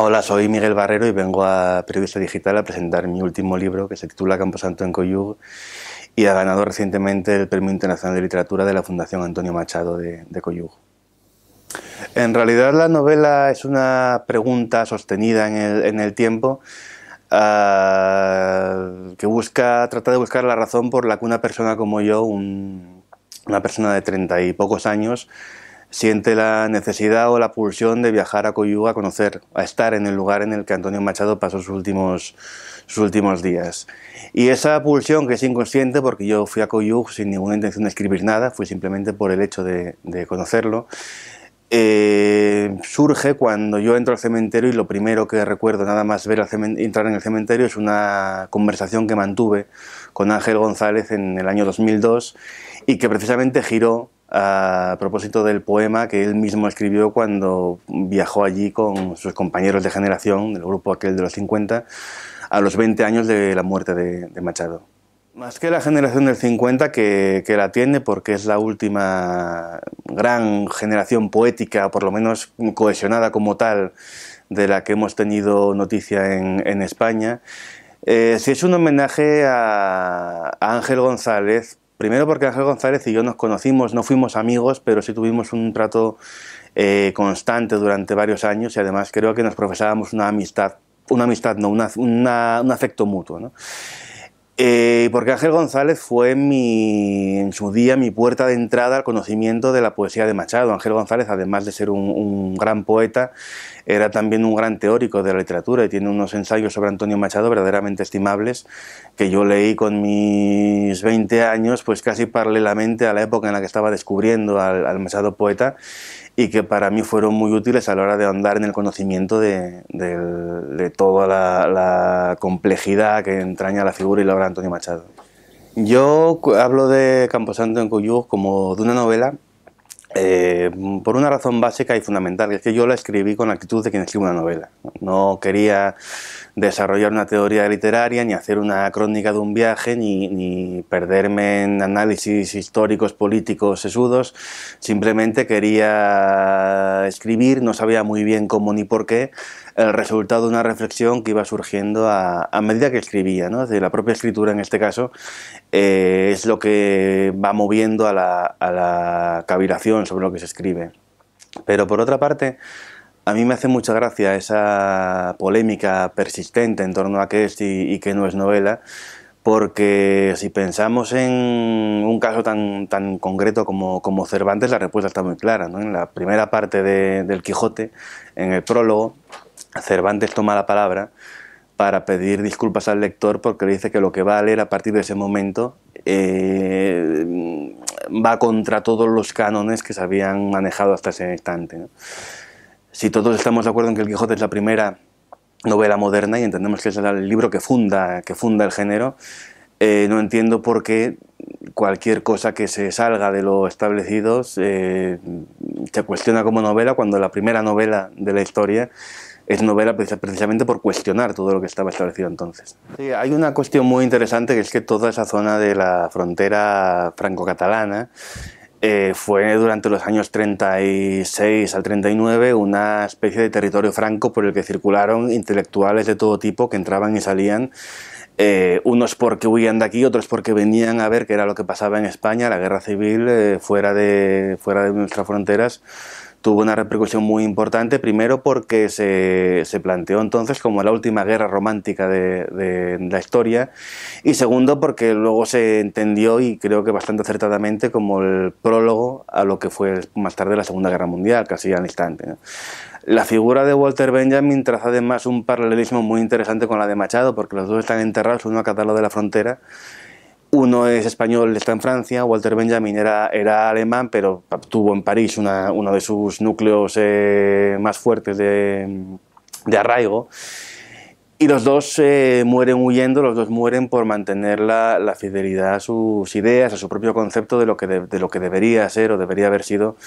Hola, soy Miguel Barrero y vengo a Periodista Digital a presentar mi último libro que se titula Camposanto en Coyug y ha ganado recientemente el Premio Internacional de Literatura de la Fundación Antonio Machado de Coyug. En realidad la novela es una pregunta sostenida en el tiempo que trata de buscar la razón por la que una persona como yo, una persona de 30 y pocos años, siente la necesidad o la pulsión de viajar a Coyug a conocer, a estar en el lugar en el que Antonio Machado pasó sus últimos días. Y esa pulsión, que es inconsciente, porque yo fui a Coyug sin ninguna intención de escribir nada, fui simplemente por el hecho de conocerlo, surge cuando yo entro al cementerio y lo primero que recuerdo nada más ver entrar en el cementerio es una conversación que mantuve con Ángel González en el año 2002 y que precisamente giró a propósito del poema que él mismo escribió cuando viajó allí con sus compañeros de generación, del grupo aquel de los 50, a los 20 años de la muerte de Machado. Más que la generación del 50, que la tiene porque es la última gran generación poética, o por lo menos cohesionada como tal, de la que hemos tenido noticia en España, sí es un homenaje a Ángel González. Primero porque Ángel González y yo nos conocimos, no fuimos amigos, pero sí tuvimos un trato constante durante varios años y además creo que nos profesábamos un afecto mutuo, ¿no? Porque Ángel González fue en su día mi puerta de entrada al conocimiento de la poesía de Machado. Ángel González, además de ser un gran poeta, era también un gran teórico de la literatura y tiene unos ensayos sobre Antonio Machado verdaderamente estimables que yo leí con mis 20 años, pues casi paralelamente a la época en la que estaba descubriendo al Machado poeta, y que para mí fueron muy útiles a la hora de ahondar en el conocimiento de toda la complejidad que entraña la figura y la obra de Antonio Machado. Yo hablo de Camposanto en Coyug como de una novela por una razón básica y fundamental, que es que yo la escribí con la actitud de quien escribe una novela. No quería desarrollar una teoría literaria, ni hacer una crónica de un viaje, ni perderme en análisis históricos, políticos, sesudos. Simplemente quería escribir, no sabía muy bien cómo ni por qué, el resultado de una reflexión que iba surgiendo a medida que escribía, ¿no? De la propia escritura, en este caso, es lo que va moviendo a la cavilación sobre lo que se escribe. Pero por otra parte, a mí me hace mucha gracia esa polémica persistente en torno a qué es y qué no es novela, porque si pensamos en un caso tan concreto como Cervantes, la respuesta está muy clara, ¿no? En la primera parte del Quijote, en el prólogo, Cervantes toma la palabra para pedir disculpas al lector porque le dice que lo que va a leer a partir de ese momento va contra todos los cánones que se habían manejado hasta ese instante, ¿no? Si todos estamos de acuerdo en que el Quijote es la primera novela moderna y entendemos que es el libro que funda el género, no entiendo por qué cualquier cosa que se salga de lo establecido se cuestiona como novela cuando la primera novela de la historia es novela precisamente por cuestionar todo lo que estaba establecido entonces. Sí, hay una cuestión muy interesante, que es que toda esa zona de la frontera franco-catalana fue durante los años 36 al 39 una especie de territorio franco por el que circularon intelectuales de todo tipo que entraban y salían, unos porque huían de aquí, otros porque venían a ver qué era lo que pasaba en España. La guerra civil fuera de nuestras fronteras tuvo una repercusión muy importante, primero porque se planteó entonces como la última guerra romántica de la historia, y segundo porque luego se entendió, y creo que bastante acertadamente, como el prólogo a lo que fue más tarde la Segunda Guerra Mundial, casi al instante, ¿no? La figura de Walter Benjamin traza además un paralelismo muy interesante con la de Machado, porque los dos están enterrados uno a cada lado de la frontera. Uno es español, está en Francia. Walter Benjamin era alemán, pero tuvo en París uno de sus núcleos más fuertes de arraigo. Y los dos mueren huyendo, los dos mueren por mantener la fidelidad a sus ideas, a su propio concepto de lo que debería ser o debería haber sido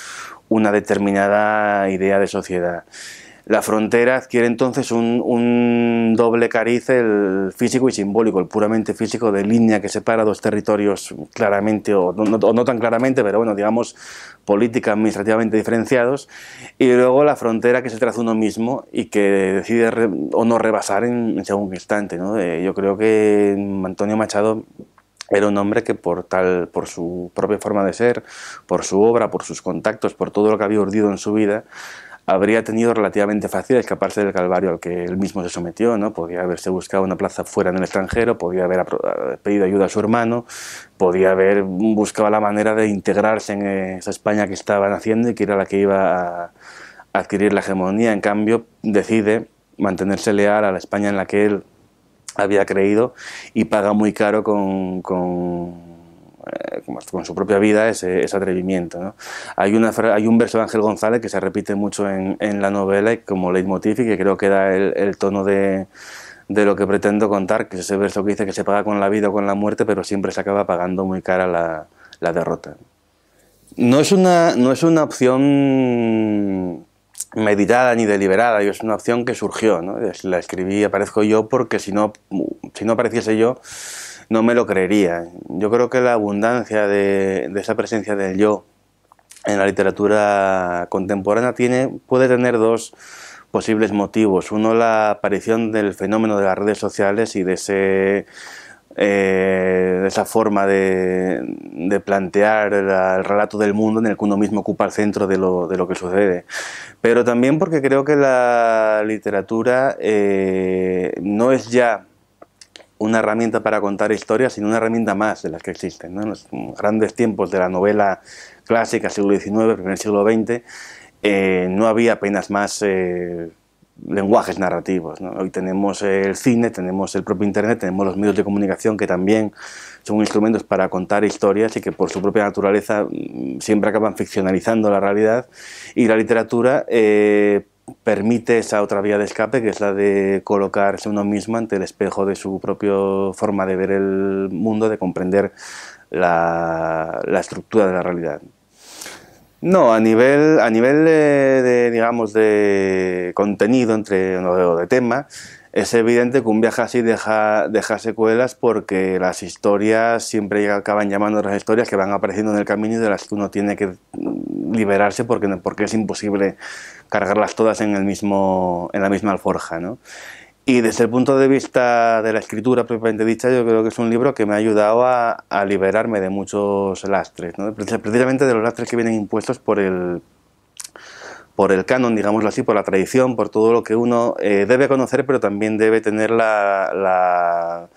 una determinada idea de sociedad. La frontera adquiere entonces un doble cariz, el físico y simbólico, el puramente físico, de línea que separa dos territorios claramente, o no tan claramente, pero bueno, digamos, política administrativamente diferenciados, y luego la frontera que se traza uno mismo y que decide o no rebasar en según qué instante, ¿no? Yo creo que Antonio Machado era un hombre que por su propia forma de ser, por su obra, por sus contactos, por todo lo que había urdido en su vida, habría tenido relativamente fácil escaparse del calvario al que él mismo se sometió, ¿no? Podía haberse buscado una plaza fuera en el extranjero, podía haber pedido ayuda a su hermano, podía haber buscado la manera de integrarse en esa España que estaba naciendo y que era la que iba a adquirir la hegemonía. En cambio, decide mantenerse leal a la España en la que él había creído y paga muy caro con su propia vida ese atrevimiento, ¿no? Hay un verso de Ángel González que se repite mucho en la novela y como leitmotiv, y que creo que da el tono de lo que pretendo contar, que es ese verso que dice que se paga con la vida o con la muerte, pero siempre se acaba pagando muy cara la derrota. No es una opción meditada ni deliberada, es una opción que surgió, ¿no? La escribí, aparezco yo, porque si no apareciese yo, no me lo creería. Yo creo que la abundancia de esa presencia del yo en la literatura contemporánea puede tener dos posibles motivos. Uno, la aparición del fenómeno de las redes sociales y de esa forma de plantear el relato del mundo en el que uno mismo ocupa el centro de lo que sucede. Pero también porque creo que la literatura no es ya una herramienta para contar historias, sino una herramienta más de las que existen, ¿no? En los grandes tiempos de la novela clásica, siglo XIX, primer siglo XX, no había apenas más lenguajes narrativos, ¿no? Hoy tenemos el cine, tenemos el propio Internet, tenemos los medios de comunicación que también son instrumentos para contar historias y que por su propia naturaleza siempre acaban ficcionalizando la realidad, y la literatura permite esa otra vía de escape, que es la de colocarse uno mismo ante el espejo de su propia forma de ver el mundo, de comprender la estructura de la realidad. No, a nivel digamos, de contenido o de tema, es evidente que un viaje así deja secuelas, porque las historias siempre acaban llamando a otras historias que van apareciendo en el camino y de las que uno tiene que liberarse porque es imposible cargarlas todas en la misma alforja, ¿no? Y desde el punto de vista de la escritura propiamente dicha, yo creo que es un libro que me ha ayudado a liberarme de muchos lastres, ¿no? Precisamente de los lastres que vienen impuestos por el canon, digámoslo así, por la tradición, por todo lo que uno debe conocer, pero también debe tener la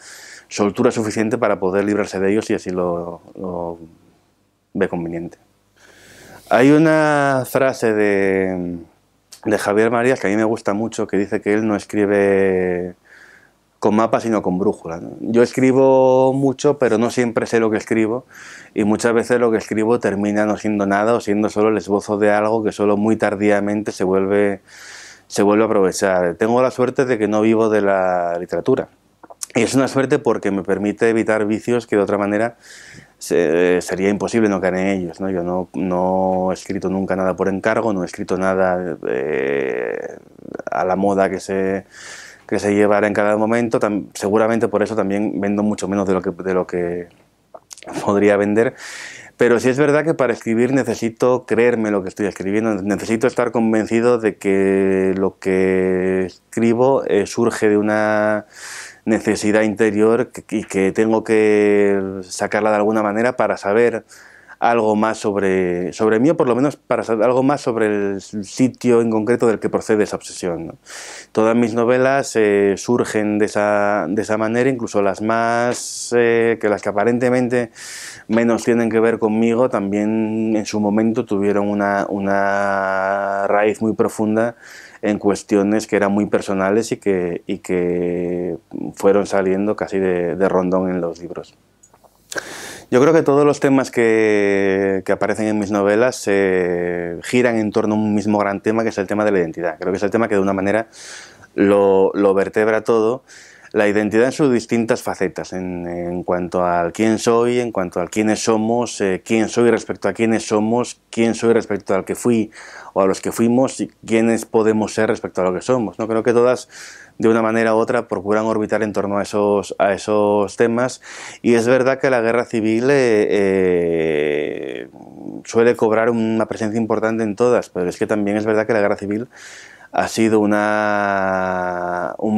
soltura suficiente para poder librarse de ellos, y así lo ve conveniente. Hay una frase de Javier Marías que a mí me gusta mucho, que dice que él no escribe con mapas sino con brújula, ¿no? Yo escribo mucho, pero no siempre sé lo que escribo, y muchas veces lo que escribo termina no siendo nada o siendo solo el esbozo de algo que solo muy tardíamente se vuelve a aprovechar. Tengo la suerte de que no vivo de la literatura, y es una suerte porque me permite evitar vicios que de otra manera sería imposible no caer en ellos, ¿no? Yo no he escrito nunca nada por encargo, no he escrito nada a la moda que se llevará en cada momento. Seguramente por eso también vendo mucho menos de lo que podría vender. Pero sí es verdad que para escribir necesito creerme lo que estoy escribiendo, necesito estar convencido de que lo que escribo surge de una necesidad interior y que tengo que sacarla de alguna manera para saber algo más sobre mí, o por lo menos para saber algo más sobre el sitio en concreto del que procede esa obsesión, ¿no? Todas mis novelas surgen de esa manera, incluso las las que aparentemente menos tienen que ver conmigo, también en su momento tuvieron una raíz muy profunda en cuestiones que eran muy personales y que fueron saliendo casi de rondón en los libros. Yo creo que todos los temas que aparecen en mis novelas giran en torno a un mismo gran tema, que es el tema de la identidad. Creo que es el tema que de una manera lo vertebra todo. la identidad en sus distintas facetas, en cuanto al quién soy, en cuanto al quiénes somos, quién soy respecto a quiénes somos, quién soy respecto al que fui o a los que fuimos y quiénes podemos ser respecto a lo que somos, ¿no? Creo que todas, de una manera u otra, procuran orbitar en torno a esos temas, y es verdad que la guerra civil suele cobrar una presencia importante en todas, pero es que también es verdad que la guerra civil ha sido un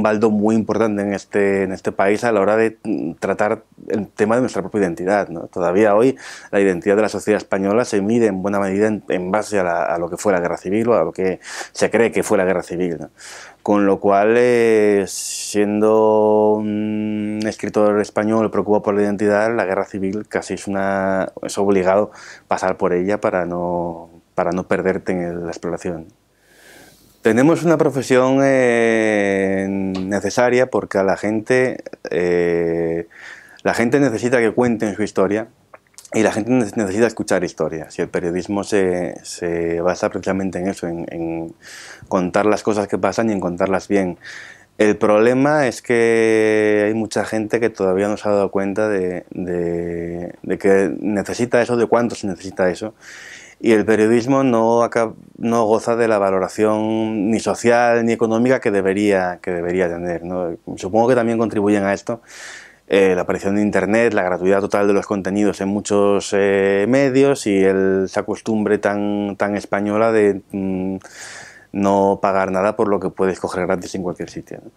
baldo muy importante en este país a la hora de tratar el tema de nuestra propia identidad, ¿no? Todavía hoy la identidad de la sociedad española se mide en buena medida en base a lo que fue la guerra civil o a lo que se cree que fue la guerra civil, ¿no? Con lo cual, siendo un escritor español preocupado por la identidad, la guerra civil casi es obligado pasar por ella para no perderte en la exploración. Tenemos una profesión necesaria porque a la gente necesita que cuenten su historia y la gente necesita escuchar historias, y el periodismo se basa precisamente en eso, en contar las cosas que pasan y en contarlas bien. El problema es que hay mucha gente que todavía no se ha dado cuenta de que necesita eso, de cuánto se necesita eso. Y el periodismo no goza de la valoración ni social ni económica que debería tener, ¿no? Supongo que también contribuyen a esto la aparición de Internet, la gratuidad total de los contenidos en muchos medios y esa costumbre tan española de no pagar nada por lo que puedes coger gratis en cualquier sitio, ¿no?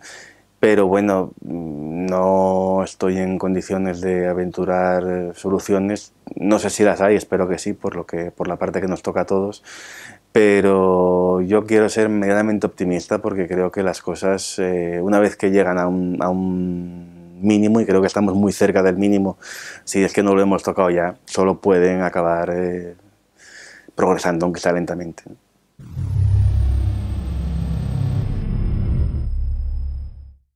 Pero bueno, no estoy en condiciones de aventurar soluciones. No sé si las hay, espero que sí, por la parte que nos toca a todos. Pero yo quiero ser medianamente optimista porque creo que las cosas, una vez que llegan a un mínimo, y creo que estamos muy cerca del mínimo, si es que no lo hemos tocado ya, solo pueden acabar progresando, aunque sea lentamente.